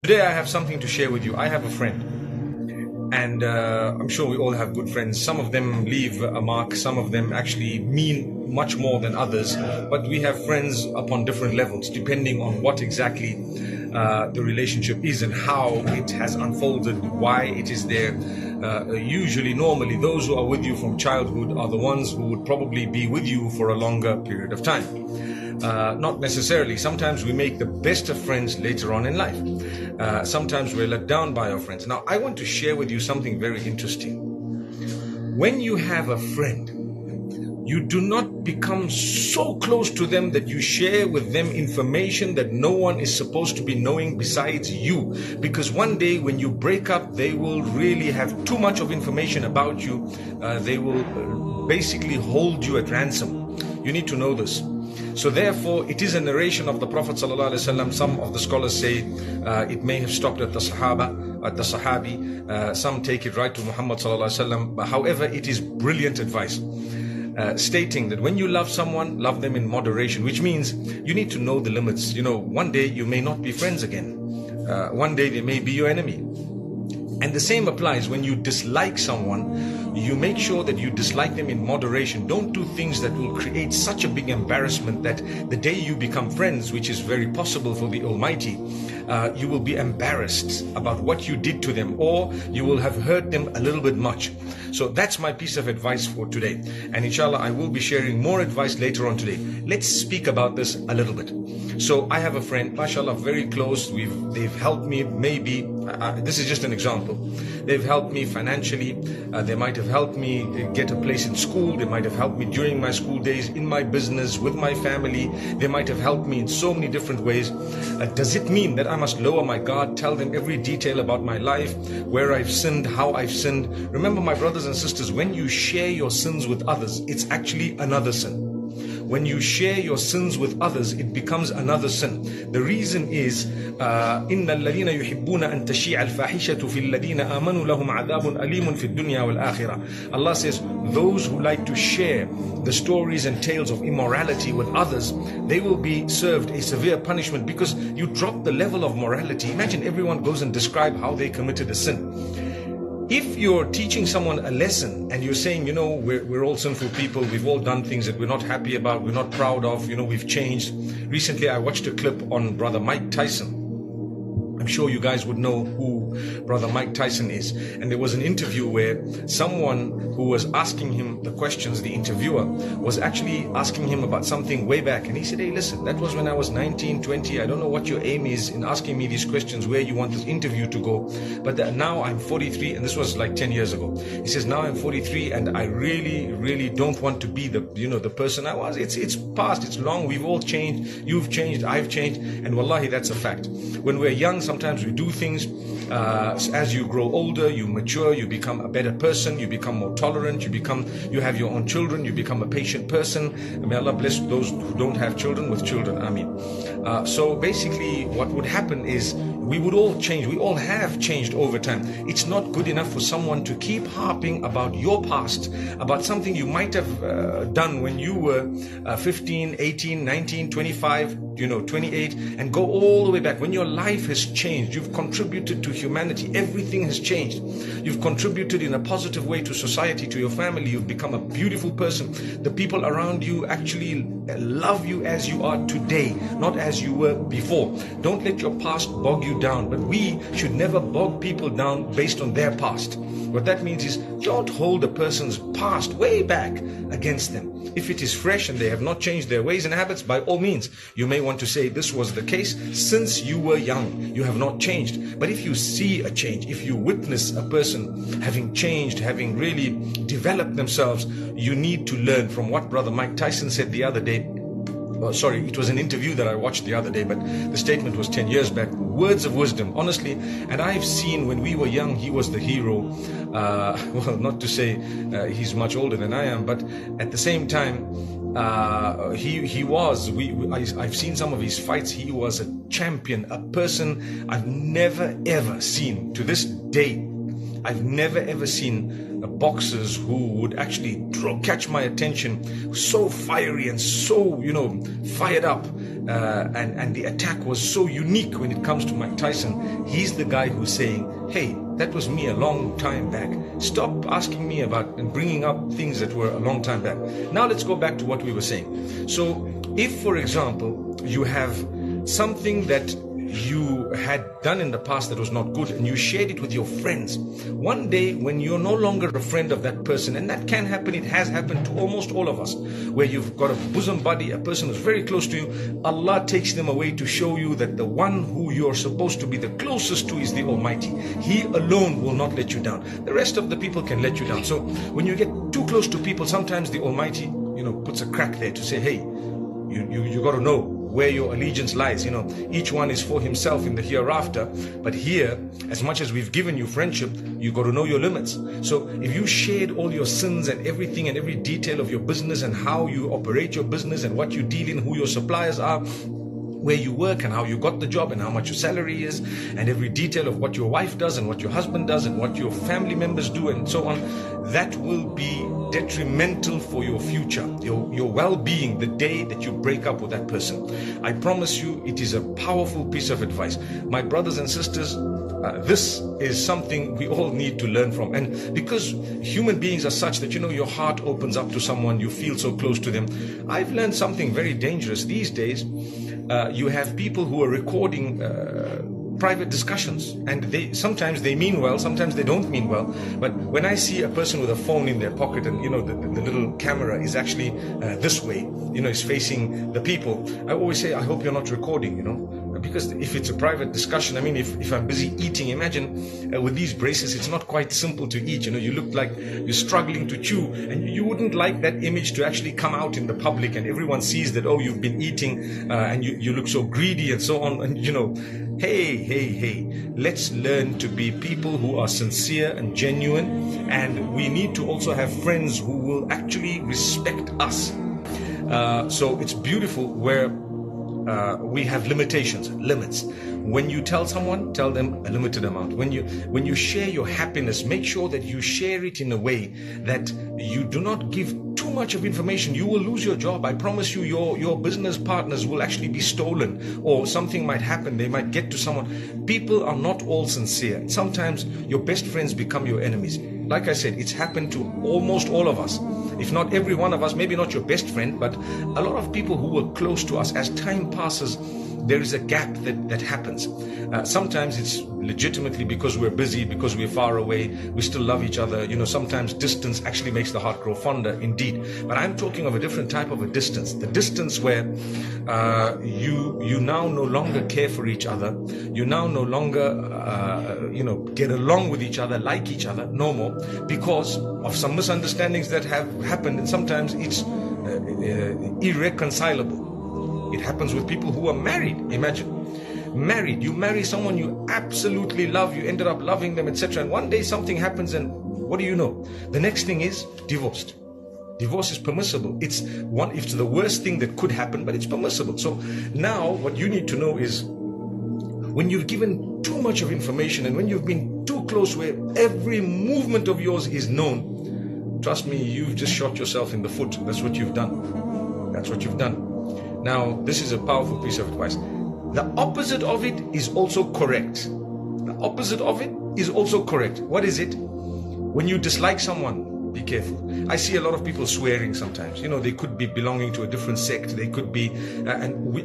Today I have something to share with you. I have a friend, and I'm sure we all have good friends. Some of them leave a mark, some of them actually mean much more than others, but we have friends upon different levels depending on what exactly the relationship is and how it has unfolded, why it is there. Usually, normally, those who are with you from childhood are the ones who would probably be with you for a longer period of time. Not necessarily. Sometimes we make the best of friends later on in life. Sometimes we're let down by our friends. Now, I want to share with you something very interesting. When you have a friend, you do not become so close to them that you share with them information that no one is supposed to be knowing besides you. Because one day when you break up, they will really have too much of information about you. They will basically hold you at ransom. You need to know this. So therefore, it is a narration of the Prophet ﷺ. Some of the scholars say it may have stopped at the Sahaba, at the Sahabi. Some take it right to Muhammad ﷺ. However, it is brilliant advice. Stating that when you love someone, love them in moderation, which means you need to know the limits. You know, one day you may not be friends again. One day they may be your enemy. And the same applies when you dislike someone. You make sure that you dislike them in moderation. Don't do things that will create such a big embarrassment that the day you become friends, which is very possible for the Almighty, you will be embarrassed about what you did to them, or you will have hurt them a little bit much. So that's my piece of advice for today. And inshallah, I will be sharing more advice later on today. Let's speak about this a little bit. So I have a friend, mashallah, very close. They've helped me, maybe, this is just an example. They've helped me financially. They might have helped me get a place in school. They might have helped me during my school days, in my business, with my family. They might have helped me in so many different ways. Does it mean that I must lower my guard, tell them every detail about my life, where I've sinned, how I've sinned? Remember, my brothers and sisters, when you share your sins with others, it's actually another sin. When you share your sins with others, it becomes another sin. The reason is, إِنَّ الَّذِينَ يُحِبُّونَ أَن تَشِيعَ الْفَاحِشَةُ فِي الَّذِينَ آمَنُوا لَهُمْ عَذَابٌ أَلِيمٌ فِي الدُّنْيَا وَالْآخِرَةِ. Allah says, those who like to share the stories and tales of immorality with others, they will be served a severe punishment because you drop the level of morality. Imagine everyone goes and describe how they committed a sin. If you're teaching someone a lesson and you're saying, you know, we're all sinful people, we've all done things that we're not happy about, we're not proud of, you know, we've changed. Recently, I watched a clip on Brother Mike Tyson. I'm sure you guys would know who Brother Mike Tyson is. And there was an interview where someone who was asking him the questions, the interviewer, was actually asking him about something way back. And he said, hey, listen, that was when I was 19, 20. I don't know what your aim is in asking me these questions, where you want this interview to go. But now I'm 43, and this was like 10 years ago. He says, now I'm 43, and I really, really don't want to be the person I was. It's past, it's long. We've all changed. You've changed, I've changed. And wallahi, that's a fact. When we're young, sometimes we do things. As you grow older, you mature, you become a better person, you become more tolerant, you have your own children, you become a patient person. May Allah bless those who don't have children with children. Ameen. So basically what would happen is we would all change. We all have changed over time. It's not good enough for someone to keep harping about your past, about something you might have done when you were 15, 18, 19, 25, 28, and go all the way back. When your life has changed, you've contributed to humanity, everything has changed. You've contributed in a positive way to society, to your family. You've become a beautiful person. The people around you actually love you as you are today, not as you were before. Don't let your past bog you down, but we should never bog people down based on their past. What that means is, don't hold a person's past way back against them. If it is fresh and they have not changed their ways and habits, by all means, you may want to say this was the case since you were young. You have not changed. But if you see a change, if you witness a person having changed, having really developed themselves, you need to learn from what Brother Mike Tyson said the other day. Sorry, it was an interview that I watched the other day, but the statement was 10 years back. Words of wisdom, honestly. And I've seen when we were young, he was the hero. Well, not to say he's much older than I am, but at the same time, he was. I've seen some of his fights. He was a champion, a person I've never ever seen to this day. I've never ever seen boxers who would actually catch my attention, so fiery and so, fired up. And the attack was so unique when it comes to Mike Tyson. He's the guy who's saying, hey, that was me a long time back. Stop asking me about and bringing up things that were a long time back. Now let's go back to what we were saying. So if, for example, you have something that you had done in the past that was not good and you shared it with your friends, one day when you're no longer a friend of that person, and that can happen, it has happened to almost all of us, where you've got a bosom buddy, a person who's very close to you, Allah takes them away to show you that the one who you're supposed to be the closest to is the Almighty. He alone will not let you down. The rest of the people can let you down. So when you get too close to people, sometimes the Almighty puts a crack there to say, hey, you got to know where your allegiance lies. Each one is for himself in the hereafter, but here, as much as we've given you friendship, you got to know your limits. So if you shared all your sins and everything and every detail of your business and how you operate your business and what you deal in, who your suppliers are, where you work and how you got the job and how much your salary is, and every detail of what your wife does and what your husband does and what your family members do and so on, that will be detrimental for your future, your well-being, the day that you break up with that person. I promise you, it is a powerful piece of advice. My brothers and sisters, this is something we all need to learn from. And because human beings are such that, your heart opens up to someone, you feel so close to them. I've learned something very dangerous these days. You have people who are recording private discussions, and sometimes they mean well, sometimes they don't mean well. But when I see a person with a phone in their pocket and the little camera is actually this way, is facing the people, I always say, I hope you're not recording, because if it's a private discussion, if I'm busy eating, imagine with these braces, it's not quite simple to eat. You look like you're struggling to chew, and you wouldn't like that image to actually come out in the public and everyone sees that, oh, you've been eating and you look so greedy and so on. And hey, let's learn to be people who are sincere and genuine, and we need to also have friends who will actually respect us. So it's beautiful where we have limits. When you tell someone, tell them a limited amount. When you share your happiness, make sure that you share it in a way that you do not give too much of information. You will lose your job. I promise you, your business partners will actually be stolen, or something might happen. They might get to someone. People are not all sincere. Sometimes your best friends become your enemies. Like I said, it's happened to almost all of us. If not every one of us, maybe not your best friend, but a lot of people who were close to us. As time passes, there is a gap that happens. Sometimes it's legitimately because we're busy, because we're far away, we still love each other. Sometimes distance actually makes the heart grow fonder, indeed. But I'm talking of a different type of a distance. The distance where you now no longer care for each other. You now no longer, get along with each other, like each other, no more, because of some misunderstandings that have happened. And sometimes it's irreconcilable. It happens with people who are married. Imagine, married, you marry someone you absolutely love, you ended up loving them, etc. And one day something happens, and what do you know? The next thing is divorced. Divorce is permissible. It's the worst thing that could happen, but it's permissible. So now what you need to know is, when you've given too much of information and when you've been too close where every movement of yours is known, trust me, you've just shot yourself in the foot. That's what you've done. That's what you've done. Now, this is a powerful piece of advice. The opposite of it is also correct. The opposite of it is also correct. What is it? When you dislike someone, be careful. I see a lot of people swearing sometimes. They could be belonging to a different sect. They could be,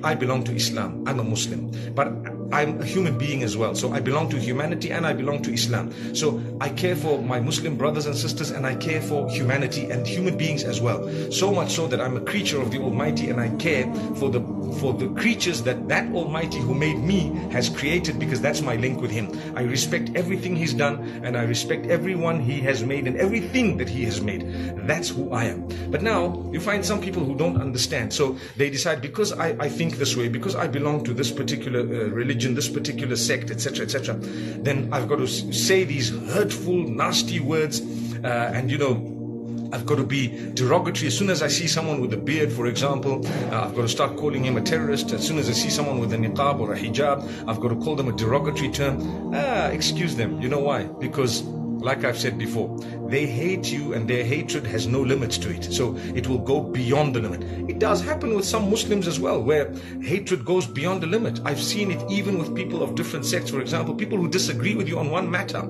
I belong to Islam. I'm a Muslim. But I'm a human being as well. So I belong to humanity and I belong to Islam. So I care for my Muslim brothers and sisters, and I care for humanity and human beings as well. So much so that I'm a creature of the Almighty, and I care for the creatures that Almighty who made me has created, because that's my link with Him. I respect everything He's done, and I respect everyone He has made and everything that He has made. That's who I am. But now you find some people who don't understand. So they decide, because I think this way, because I belong to this particular religion, this particular sect, etc., etc., then I've got to say these hurtful, nasty words, and I've got to be derogatory. As soon as I see someone with a beard, for example, I've got to start calling him a terrorist. As soon as I see someone with a niqab or a hijab, I've got to call them a derogatory term. Excuse them. You know why? Because like I've said before, they hate you and their hatred has no limits to it. So it will go beyond the limit. It does happen with some Muslims as well, where hatred goes beyond the limit. I've seen it even with people of different sects. For example, people who disagree with you on one matter.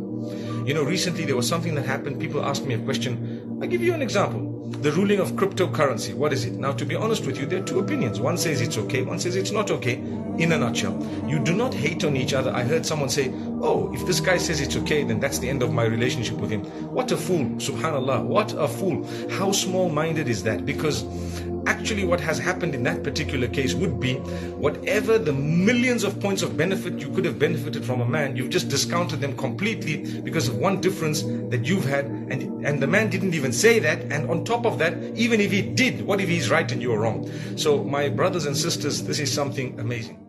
You know, recently there was something that happened. People asked me a question. I'll give you an example. The ruling of cryptocurrency. What is it? Now, to be honest with you, there are two opinions. One says it's okay, one says it's not okay. In a nutshell, you do not hate on each other. I heard someone say, oh, if this guy says it's okay, then that's the end of my relationship with him. What a fool, subhanallah, what a fool. How small-minded is that? Because actually what has happened in that particular case would be, whatever the millions of points of benefit you could have benefited from a man, you've just discounted them completely because of one difference that you've had, and the man didn't even say that, and on top of that, even if he did, what if he's right and you're wrong? So my brothers and sisters, this is something amazing.